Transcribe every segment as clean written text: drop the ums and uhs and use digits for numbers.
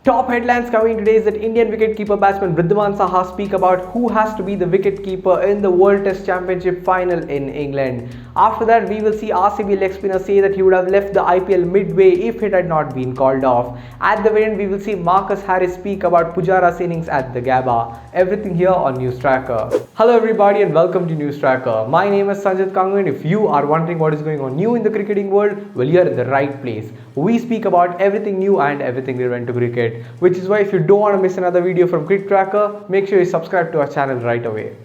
Top headlines coming today is that Indian wicketkeeper batsman Wriddhiman Saha speak about who has to be the wicketkeeper in the World Test Championship final in England. After that, we will see RCB leg spinner say that he would have left the IPL midway if it had not been called off. At the very end, we will see Marcus Harris speak about Pujara's innings at the Gabba. Everything here on News Tracker. Hello everybody and welcome to News Tracker. My name is Sanjit Kangu and if you are wondering what is going on new in the cricketing world, well, you're in the right place. We speak about everything new and everything relevant to cricket, which is why if you don't want to miss another video from Cricket Tracker, make sure you subscribe to our channel right away.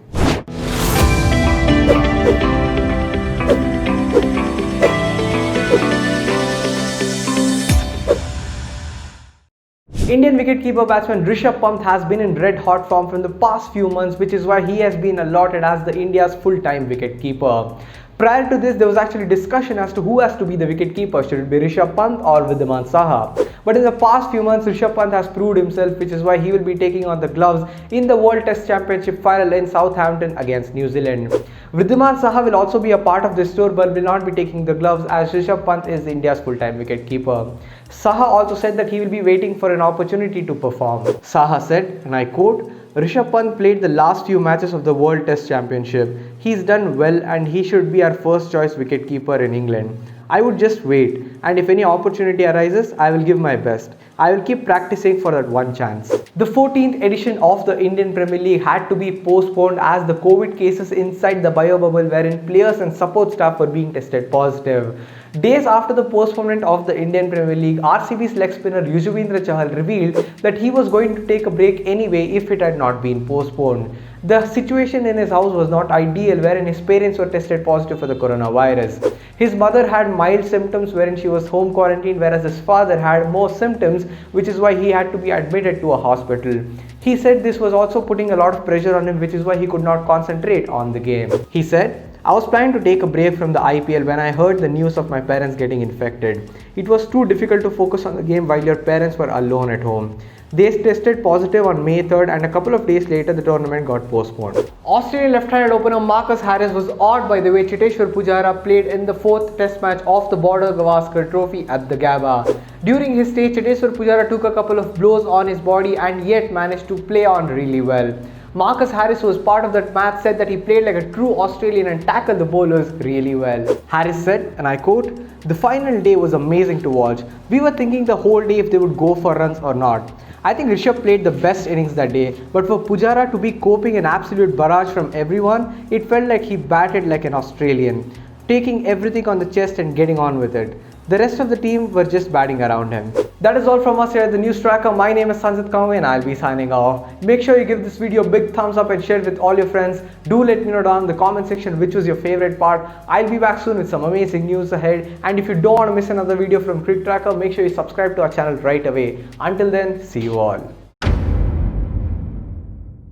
Indian wicketkeeper batsman Rishabh Pant has been in red hot form from the past few months, which is why he has been allotted as the India's full-time wicketkeeper. Prior to this, there was actually discussion as to who has to be the wicketkeeper. Should it be Rishabh Pant or Wriddhiman Saha? But in the past few months, Rishabh Pant has proved himself, which is why he will be taking on the gloves in the World Test Championship final in Southampton against New Zealand. Wriddhiman Saha will also be a part of this tour but will not be taking the gloves as Rishabh Pant is India's full-time wicketkeeper. Saha also said that he will be waiting for an opportunity to perform. Saha said, and I quote, "Rishabh Pant played the last few matches of the World Test Championship. He's done well and he should be our first choice wicketkeeper in England. I would just wait, and if any opportunity arises, I will give my best. I will keep practicing for that one chance." The 14th edition of the Indian Premier League had to be postponed as the COVID cases inside the bio bubble wherein players and support staff were being tested positive. Days after the postponement of the Indian Premier League, RCB's leg spinner Yuzvendra Chahal revealed that he was going to take a break anyway if it had not been postponed. The situation in his house was not ideal wherein his parents were tested positive for the coronavirus. His mother had mild symptoms wherein she was home quarantined, whereas his father had more symptoms, which is why he had to be admitted to a hospital. He said this was also putting a lot of pressure on him, which is why he could not concentrate on the game. He said, "I was planning to take a break from the IPL when I heard the news of my parents getting infected. It was too difficult to focus on the game while your parents were alone at home. They tested positive on May 3rd and a couple of days later the tournament got postponed." Australian left-handed opener Marcus Harris was awed by the way Cheteshwar Pujara played in the 4th test match of the Border Gavaskar Trophy at the Gabba. During his stay, Cheteshwar Pujara took a couple of blows on his body and yet managed to play on really well. Marcus Harris, who was part of that match, said that he played like a true Australian and tackled the bowlers really well. Harris said, and I quote, "The final day was amazing to watch. We were thinking the whole day if they would go for runs or not. I think Rishabh played the best innings that day, but for Pujara to be coping an absolute barrage from everyone, it felt like he batted like an Australian, taking everything on the chest and getting on with it. The rest of the team were just batting around him." That is all from us here at the News Tracker. My name is Sanjit Kangu and I'll be signing off. Make sure you give this video a big thumbs up and share it with all your friends. Do let me know down in the comment section which was your favorite part. I'll be back soon with some amazing news ahead. And if you don't want to miss another video from Cricket Tracker, make sure you subscribe to our channel right away. Until then, see you all.